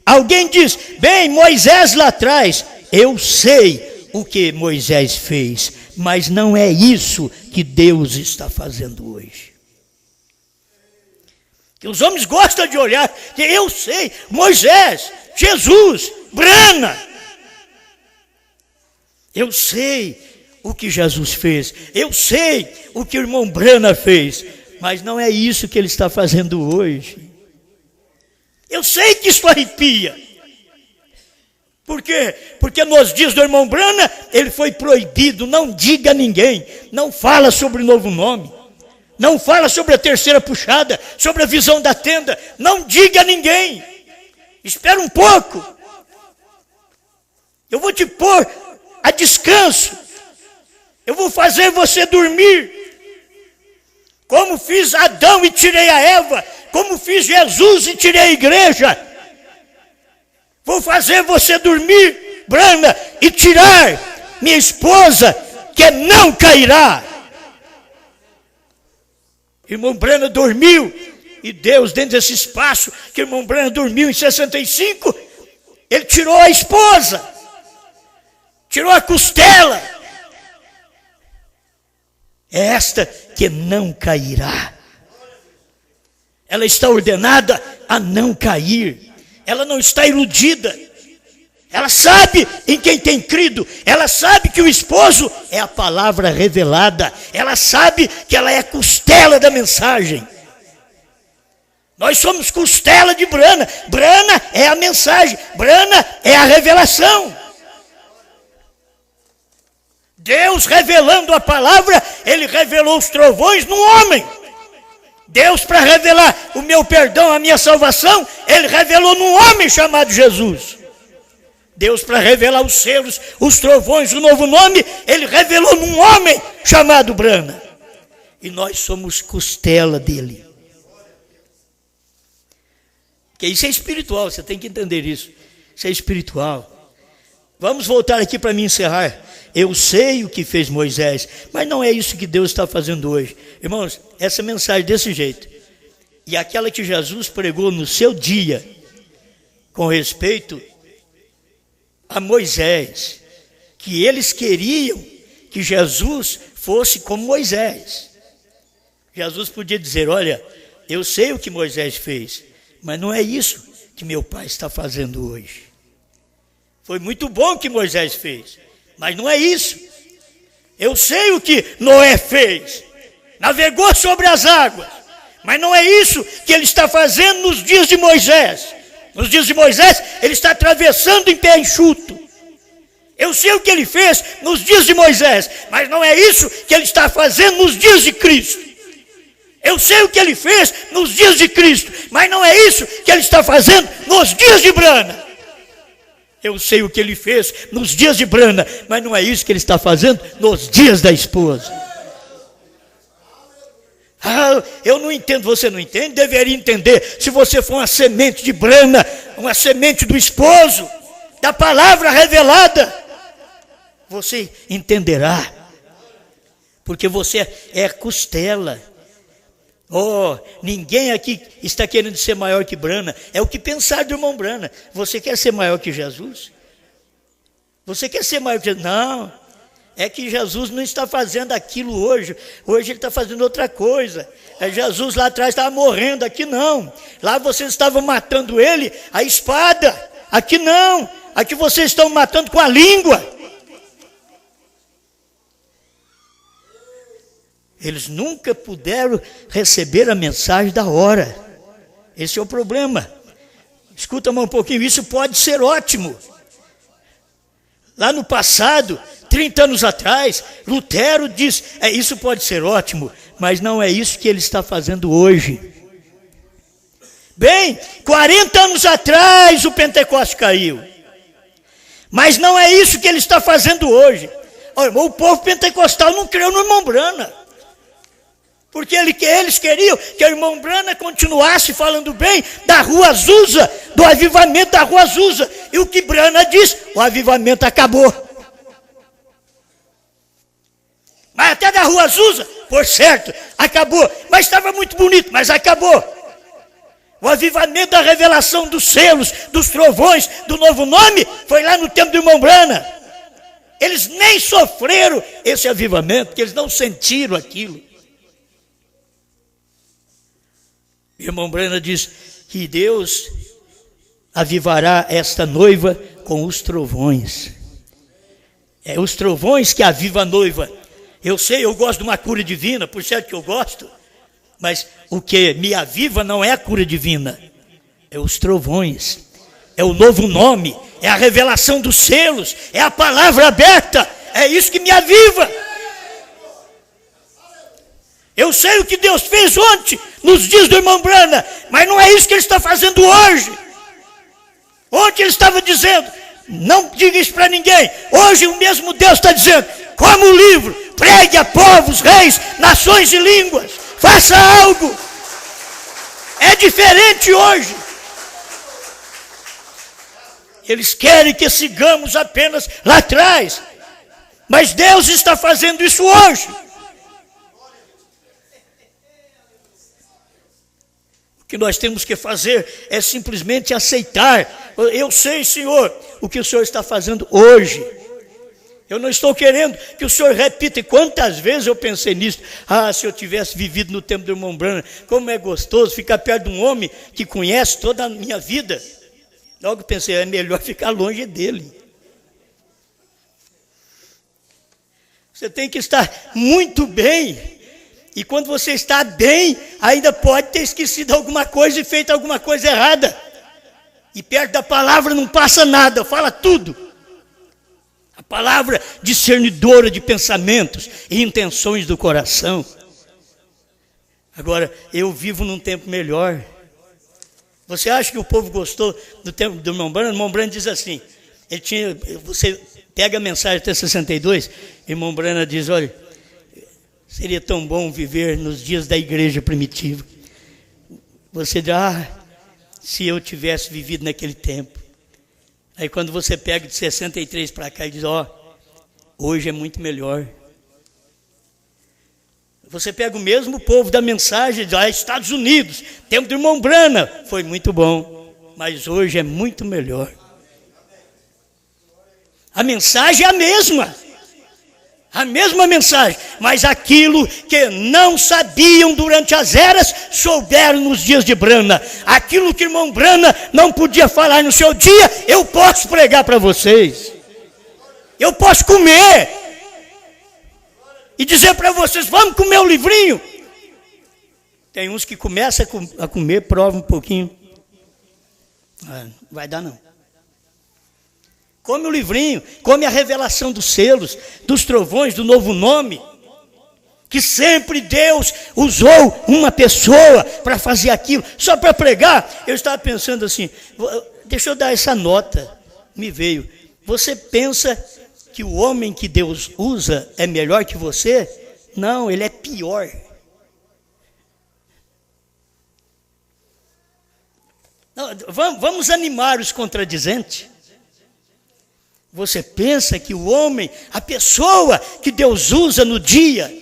Alguém diz, bem, Moisés lá atrás, eu sei o que Moisés fez, mas não é isso que Deus está fazendo hoje. Que os homens gostam de olhar, que eu sei, Moisés, Jesus, Brana. Eu sei o que Jesus fez, eu sei o que o irmão Brana fez, mas não é isso que ele está fazendo hoje. Eu sei que isso arrepia. Por quê? Porque nos dias do irmão Brana, ele foi proibido, não diga a ninguém, não fala sobre o novo nome, não fala sobre a terceira puxada, sobre a visão da tenda, não diga a ninguém, espera um pouco, eu vou te pôr a descanso, eu vou fazer você dormir, como fiz Adão e tirei a Eva, como fiz Jesus e tirei a igreja. Vou fazer você dormir, Brana, e tirar minha esposa, que não cairá. Irmão Brana dormiu, e Deus, dentro desse espaço que irmão Brana dormiu em 65, ele tirou a esposa, tirou a costela. É esta que não cairá. Ela está ordenada a não cair. Ela não está iludida. Ela sabe em quem tem crido. Ela sabe que o esposo é a palavra revelada. Ela sabe que ela é costela da mensagem. Nós somos costela de Brana. Brana é a mensagem. Brana é a revelação. Deus revelando a palavra, ele revelou os trovões no homem. Deus, para revelar o meu perdão, a minha salvação, ele revelou num homem chamado Jesus. Deus, para revelar os selos, os trovões, o novo nome, ele revelou num homem chamado Brana. E nós somos costela dele. Porque isso é espiritual, você tem que entender isso. Isso é espiritual. Vamos voltar aqui para me encerrar. Eu sei o que fez Moisés, mas não é isso que Deus está fazendo hoje. Irmãos, essa mensagem desse jeito, e aquela que Jesus pregou no seu dia, com respeito a Moisés, que eles queriam que Jesus fosse como Moisés. Jesus podia dizer, olha, eu sei o que Moisés fez, mas não é isso que meu pai está fazendo hoje. Foi muito bom o que Moisés fez, mas não é isso. Eu sei o que Noé fez, navegou sobre as águas, mas não é isso que ele está fazendo nos dias de Moisés. Nos dias de Moisés, ele está atravessando em pé enxuto. Eu sei o que ele fez nos dias de Moisés, mas não é isso que ele está fazendo nos dias de Cristo. Eu sei o que ele fez nos dias de Cristo, mas não é isso que ele está fazendo nos dias de Brana. Eu sei o que ele fez nos dias de Brana, mas não é isso que ele está fazendo nos dias da esposa. Ah, eu não entendo, você não entende? Deveria entender. Se você for uma semente de Brana, uma semente do esposo, da palavra revelada, você entenderá. Porque você é costela. Oh, ninguém aqui está querendo ser maior que Brana. É o que pensar do irmão Brana. Você quer ser maior que Jesus? Você quer ser maior que Jesus? Não, é que Jesus não está fazendo aquilo hoje. Hoje ele está fazendo outra coisa. Jesus lá atrás estava morrendo, aqui não. Lá vocês estavam matando ele, a espada. Aqui não, aqui vocês estão matando com a língua. Eles nunca puderam receber a mensagem da hora. Esse é o problema. Escuta mais um pouquinho, isso pode ser ótimo. Lá no passado, 30 anos atrás, Lutero diz, isso pode ser ótimo, mas não é isso que ele está fazendo hoje. Bem, 40 anos atrás o Pentecoste caiu. Mas não é isso que ele está fazendo hoje. O povo pentecostal não creu no irmão Brana. Porque eles queriam que o irmão Brana continuasse falando bem da Rua Azusa, do avivamento da Rua Azusa. E o que Brana diz? O avivamento acabou. Mas até da Rua Azusa, por certo, acabou. Mas estava muito bonito, mas acabou. O avivamento da revelação dos selos, dos trovões, do novo nome, foi lá no tempo do irmão Brana. Eles nem sofreram esse avivamento, porque eles não sentiram aquilo. O irmão Brana diz que Deus avivará esta noiva com os trovões. É os trovões que avivam a noiva. Eu sei, eu gosto de uma cura divina, por certo que eu gosto, mas o que me aviva não é a cura divina, é os trovões, é o novo nome, é a revelação dos selos, é a palavra aberta, é isso que me aviva. Eu sei o que Deus fez ontem, nos dias do irmão Brana, mas não é isso que Ele está fazendo hoje. Ontem Ele estava dizendo, não diga isso para ninguém. Hoje o mesmo Deus está dizendo, como o livro, pregue a povos, reis, nações e línguas, faça algo. É diferente hoje. Eles querem que sigamos apenas lá atrás, mas Deus está fazendo isso hoje. O que nós temos que fazer é simplesmente aceitar. Eu sei, Senhor, o que o Senhor está fazendo hoje. Eu não estou querendo que o Senhor repita. E quantas vezes eu pensei nisso. Ah, se eu tivesse vivido no tempo do irmão Brana, como é gostoso ficar perto de um homem que conhece toda a minha vida. Logo pensei, é melhor ficar longe dele. Você tem que estar muito bem. E quando você está bem, ainda pode ter esquecido alguma coisa e feito alguma coisa errada. E perto da palavra não passa nada, fala tudo. A palavra discernidora de pensamentos e intenções do coração. Agora, eu vivo num tempo melhor. Você acha que o povo gostou do tempo do irmão Brana? O irmão Brana diz assim, você pega a mensagem até 62, irmão Brana diz, olha, seria tão bom viver nos dias da igreja primitiva. Você diz, se eu tivesse vivido naquele tempo. Aí quando você pega de 63 para cá e diz, hoje é muito melhor. Você pega o mesmo povo da mensagem, diz, Estados Unidos, tempo do irmão Brana, foi muito bom, mas hoje é muito melhor. A mensagem é a mesma mensagem, mas aquilo que não sabiam durante as eras, souberam nos dias de Brana. Aquilo que o irmão Brana não podia falar no seu dia, eu posso pregar para vocês. Eu posso comer e dizer para vocês, vamos comer o livrinho. Tem uns que começam a comer, prova um pouquinho. Não vai dar não. Come o livrinho, come a revelação dos selos, dos trovões, do novo nome. Que sempre Deus usou uma pessoa para fazer aquilo, só para pregar. Eu estava pensando assim, deixa eu dar essa nota, me veio. Você pensa que o homem que Deus usa é melhor que você? Não, ele é pior. Não, vamos animar os contradizentes. Você pensa que o homem, a pessoa que Deus usa no dia,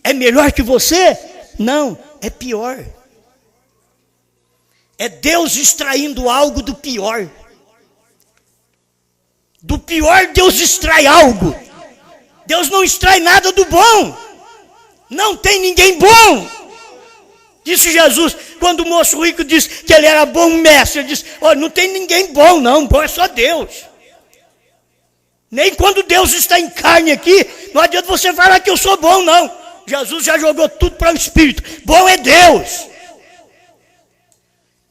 é melhor que você? Não, é pior. É Deus extraindo algo do pior. Do pior Deus extrai algo. Deus não extrai nada do bom. Não tem ninguém bom. Disse Jesus, quando o moço rico disse que ele era bom mestre, ele disse, não tem ninguém bom não, bom é só Deus. Nem quando Deus está em carne aqui, não adianta você falar que eu sou bom, não. Jesus já jogou tudo para o Espírito. Bom é Deus.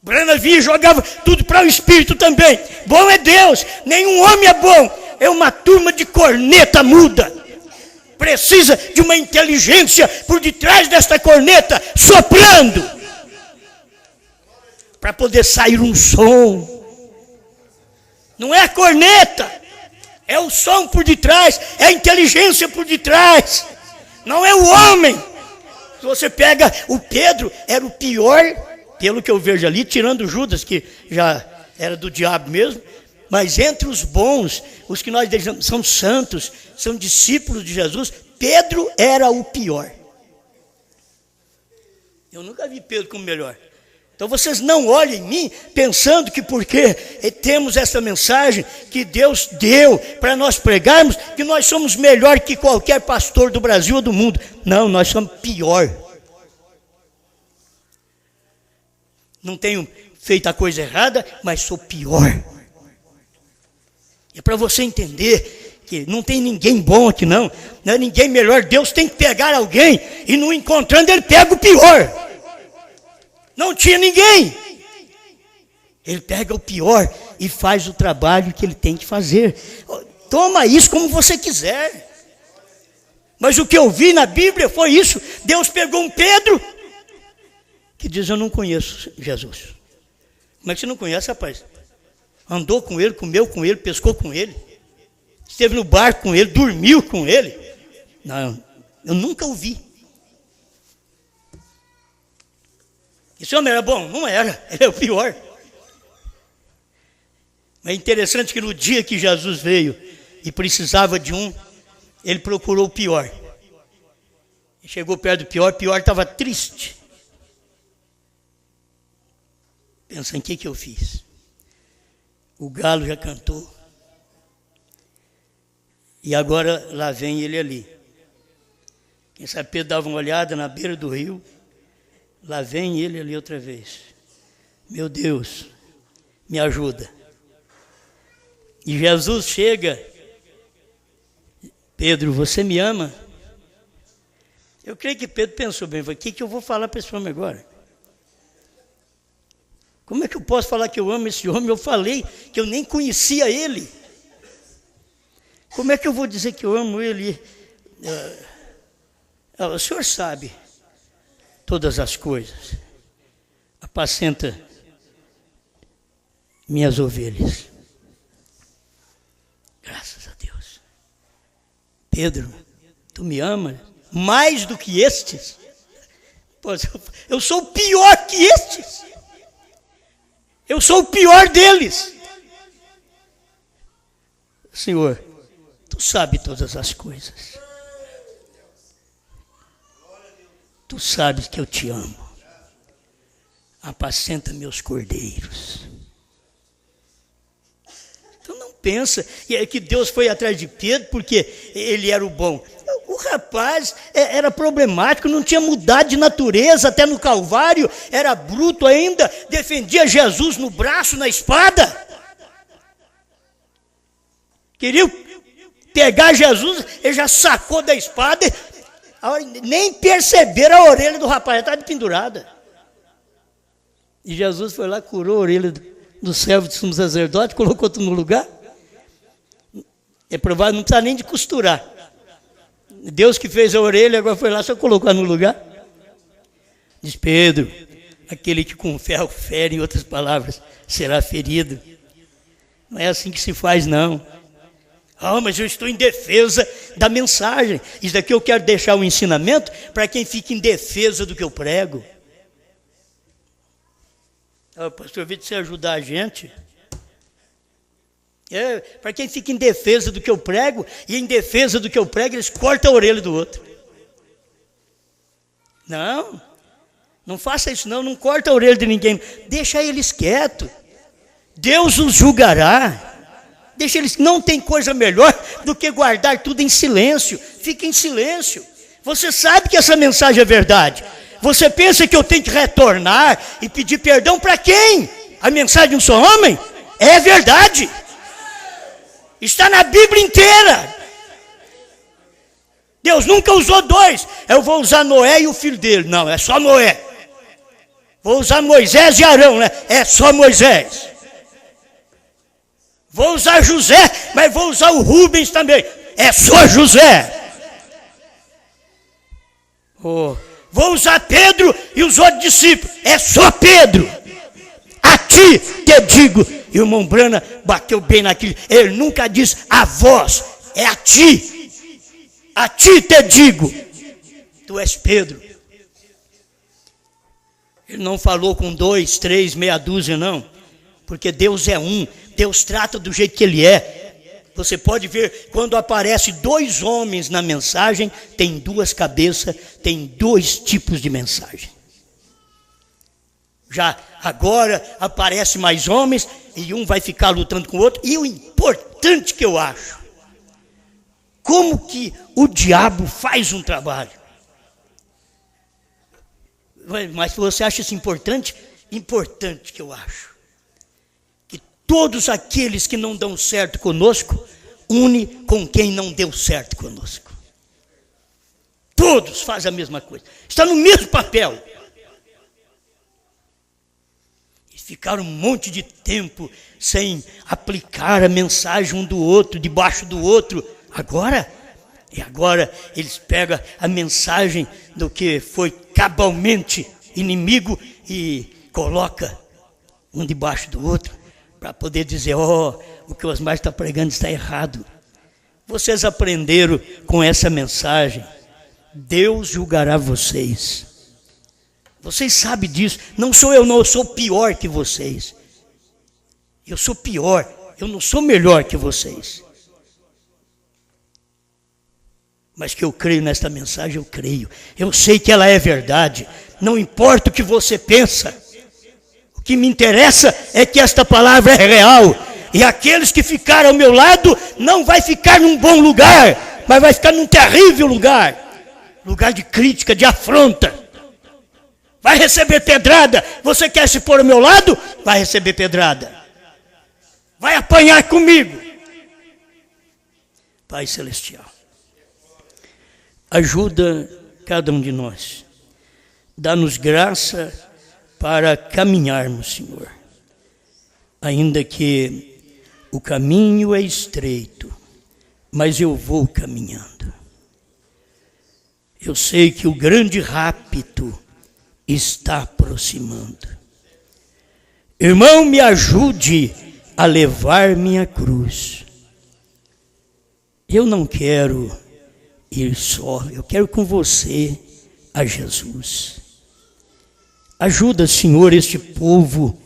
Brana vinha e jogava tudo para o Espírito também. Bom é Deus. Nenhum homem é bom. É uma turma de corneta muda. Precisa de uma inteligência por detrás desta corneta, soprando, para poder sair um som. Não é a corneta. É o som por detrás, é a inteligência por detrás, não é o homem. Se você pega o Pedro, era o pior, pelo que eu vejo ali, tirando Judas, que já era do diabo mesmo, mas entre os bons, os que nós são santos, são discípulos de Jesus, Pedro era o pior. Eu nunca vi Pedro como melhor. Então vocês não olhem em mim pensando que porque temos essa mensagem que Deus deu para nós pregarmos, que nós somos melhor que qualquer pastor do Brasil ou do mundo. Não, nós somos pior. Não tenho feito a coisa errada, mas sou pior. É para você entender que não tem ninguém bom aqui não é ninguém melhor. Deus tem que pegar alguém e não encontrando ele pega o pior. Não tinha ninguém. Ele pega o pior e faz o trabalho que ele tem que fazer. Toma isso como você quiser. Mas o que eu vi na Bíblia foi isso. Deus pegou um Pedro que diz: eu não conheço Jesus. Como é que você não conhece, rapaz? Andou com ele, comeu com ele, pescou com ele, esteve no barco com ele, dormiu com ele. Não, eu nunca o vi. Esse homem era bom? Não era, ele é o pior. É interessante que no dia que Jesus veio e precisava de um, ele procurou o pior. E chegou perto do pior, o pior estava triste. Pensa, em que eu fiz? O galo já cantou. E agora lá vem ele ali. Quem sabe Pedro dava uma olhada na beira do rio. Lá vem ele ali outra vez. Meu Deus, me ajuda. E Jesus chega. Pedro, você me ama? Eu creio que Pedro pensou bem. O que eu vou falar para esse homem agora? Como é que eu posso falar que eu amo esse homem? Eu falei que eu nem conhecia ele. Como é que eu vou dizer que eu amo ele? O senhor sabe todas as coisas. Apacenta minhas ovelhas. Graças a Deus. Pedro, tu me amas mais do que estes? Pois eu sou pior que estes. Eu sou o pior deles. Senhor, tu sabes todas as coisas. Tu sabes que eu te amo. Apacenta meus cordeiros. Então não pensa que Deus foi atrás de Pedro porque ele era o bom. O rapaz era problemático, não tinha mudado de natureza até no Calvário, era bruto ainda, defendia Jesus no braço, na espada. Queria pegar Jesus, ele já sacou da espada, nem perceberam a orelha do rapaz, já estava pendurada. E Jesus foi lá, curou a orelha do servo de sumo sacerdote, colocou tudo no lugar. É provável, não precisa nem de costurar. Deus que fez a orelha, agora foi lá, só colocar no lugar. Diz Pedro, aquele que com ferro fere, em outras palavras, será ferido. Não é assim que se faz, não. Mas eu estou em defesa da mensagem. Isso daqui eu quero deixar um ensinamento para quem fica em defesa do que eu prego. Pastor Vitor, você ajudar a gente? Para quem fica em defesa do que eu prego, e em defesa do que eu prego, eles cortam a orelha do outro. Não faça isso não corta a orelha de ninguém. Deixa eles quietos. Deus os julgará. Deixa eles, não tem coisa melhor do que guardar tudo em silêncio. Fica em silêncio. Você sabe que essa mensagem é verdade. Você pensa que eu tenho que retornar e pedir perdão para quem? A mensagem de um só homem? É verdade. Está na Bíblia inteira. Deus nunca usou dois. Eu vou usar Noé e o filho dele. Não, é só Noé. Vou usar Moisés e Arão, né? É só Moisés. Vou usar José, mas vou usar o Rubens também. É só José. Vou usar Pedro e os outros discípulos. É só Pedro. A ti te digo. E o irmão Brana bateu bem naquilo. Ele nunca diz a vós. É a ti. A ti te digo. Tu és Pedro. Ele não falou com 2, 3, meia dúzia, não. Porque Deus é um. Deus trata do jeito que Ele é. Você pode ver, quando aparece 2 homens na mensagem, tem 2 cabeças, tem 2 tipos de mensagem. Já agora aparecem mais homens e um vai ficar lutando com o outro. E o importante que eu acho, como que o diabo faz um trabalho? Mas você acha isso importante? Importante que eu acho. Que todos aqueles que não dão certo conosco, une com quem não deu certo conosco. Todos fazem a mesma coisa. Está no mesmo papel. E ficaram um monte de tempo sem aplicar a mensagem um do outro, debaixo do outro. Agora eles pegam a mensagem do que foi cabalmente inimigo e coloca um debaixo do outro para poder dizer, o que o Osmar está pregando está errado. Vocês aprenderam com essa mensagem, Deus julgará vocês. Vocês sabem disso. Não sou eu, não, eu sou pior que vocês. Eu sou pior, eu não sou melhor que vocês. Mas que eu creio nesta mensagem, eu creio. Eu sei que ela é verdade. Não importa o que você pensa. O que me interessa é que esta palavra é real. E aqueles que ficaram ao meu lado não vai ficar num bom lugar, mas vai ficar num terrível lugar. Lugar de crítica, de afronta. Vai receber pedrada. Você quer se pôr ao meu lado? Vai receber pedrada. Vai apanhar comigo. Pai Celestial, ajuda cada um de nós. Dá-nos graça para caminharmos, Senhor. Ainda que o caminho é estreito, mas eu vou caminhando. Eu sei que o grande rapto está aproximando. Irmão, me ajude a levar minha cruz. Eu não quero ir só, eu quero com você a Jesus. Ajuda, Senhor, este povo,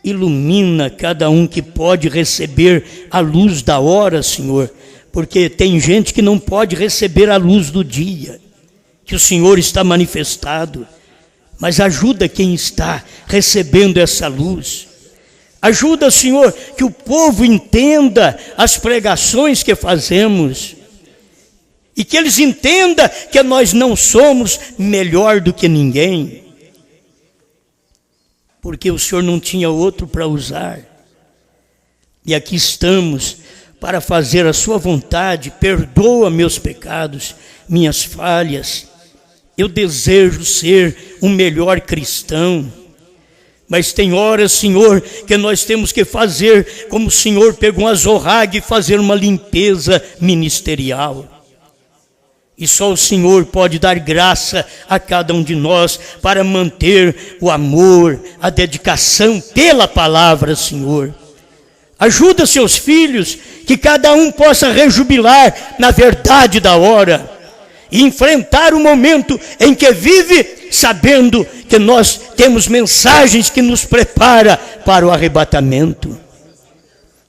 ilumina cada um que pode receber a luz da hora, Senhor, porque tem gente que não pode receber a luz do dia, que o Senhor está manifestado, mas ajuda quem está recebendo essa luz. Ajuda, Senhor, que o povo entenda as pregações que fazemos, e que eles entendam que nós não somos melhor do que ninguém, porque o Senhor não tinha outro para usar. E aqui estamos para fazer a sua vontade. Perdoa meus pecados, minhas falhas. Eu desejo ser um melhor cristão. Mas tem horas, Senhor, que nós temos que fazer como o Senhor pegou um azorrague e fazer uma limpeza ministerial. E só o Senhor pode dar graça a cada um de nós para manter o amor, a dedicação pela palavra, Senhor. Ajuda seus filhos, que cada um possa rejubilar na verdade da hora e enfrentar o momento em que vive, sabendo que nós temos mensagens que nos prepara para o arrebatamento.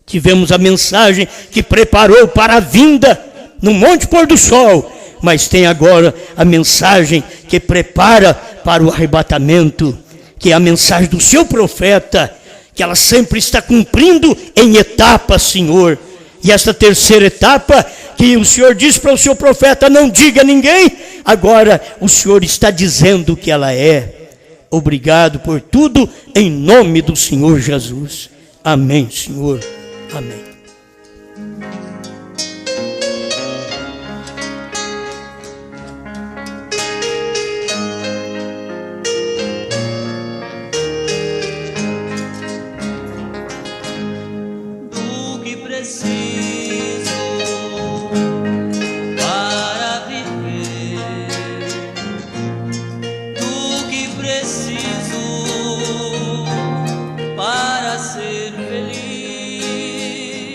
Tivemos a mensagem que preparou para a vinda no Monte Pôr do Sol, mas tem agora a mensagem que prepara para o arrebatamento, que é a mensagem do seu profeta, que ela sempre está cumprindo em etapas, Senhor. E esta terceira etapa, que o Senhor diz para o seu profeta, não diga a ninguém, agora o Senhor está dizendo que ela é. Obrigado por tudo, em nome do Senhor Jesus. Amém, Senhor. Amém. Preciso para ser feliz.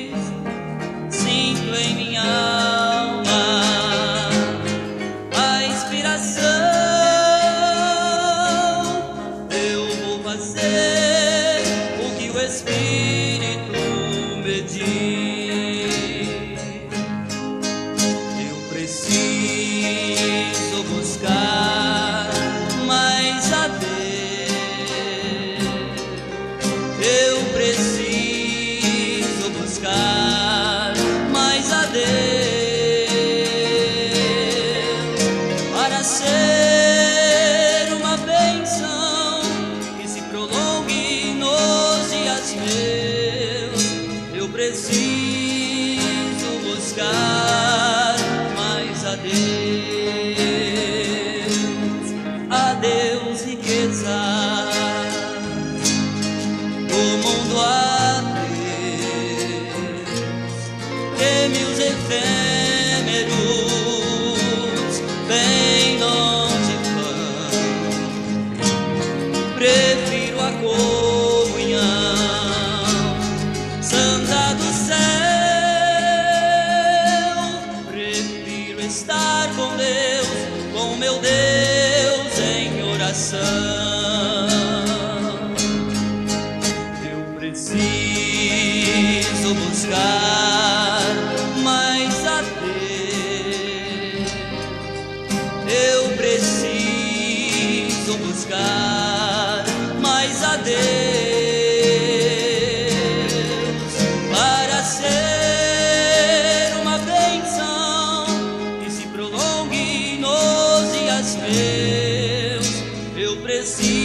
a Deus riquezas, o mundo a Deus, prêmios efêmeros, bem longe vão. Prefiro a comunhão santa do céu, prefiro estar com Deus, com meu Deus em oração. Eu preciso buscar mais a Deus, eu preciso buscar mais a Deus, para ser uma bênção que se prolongue nos dias meus. Eu preciso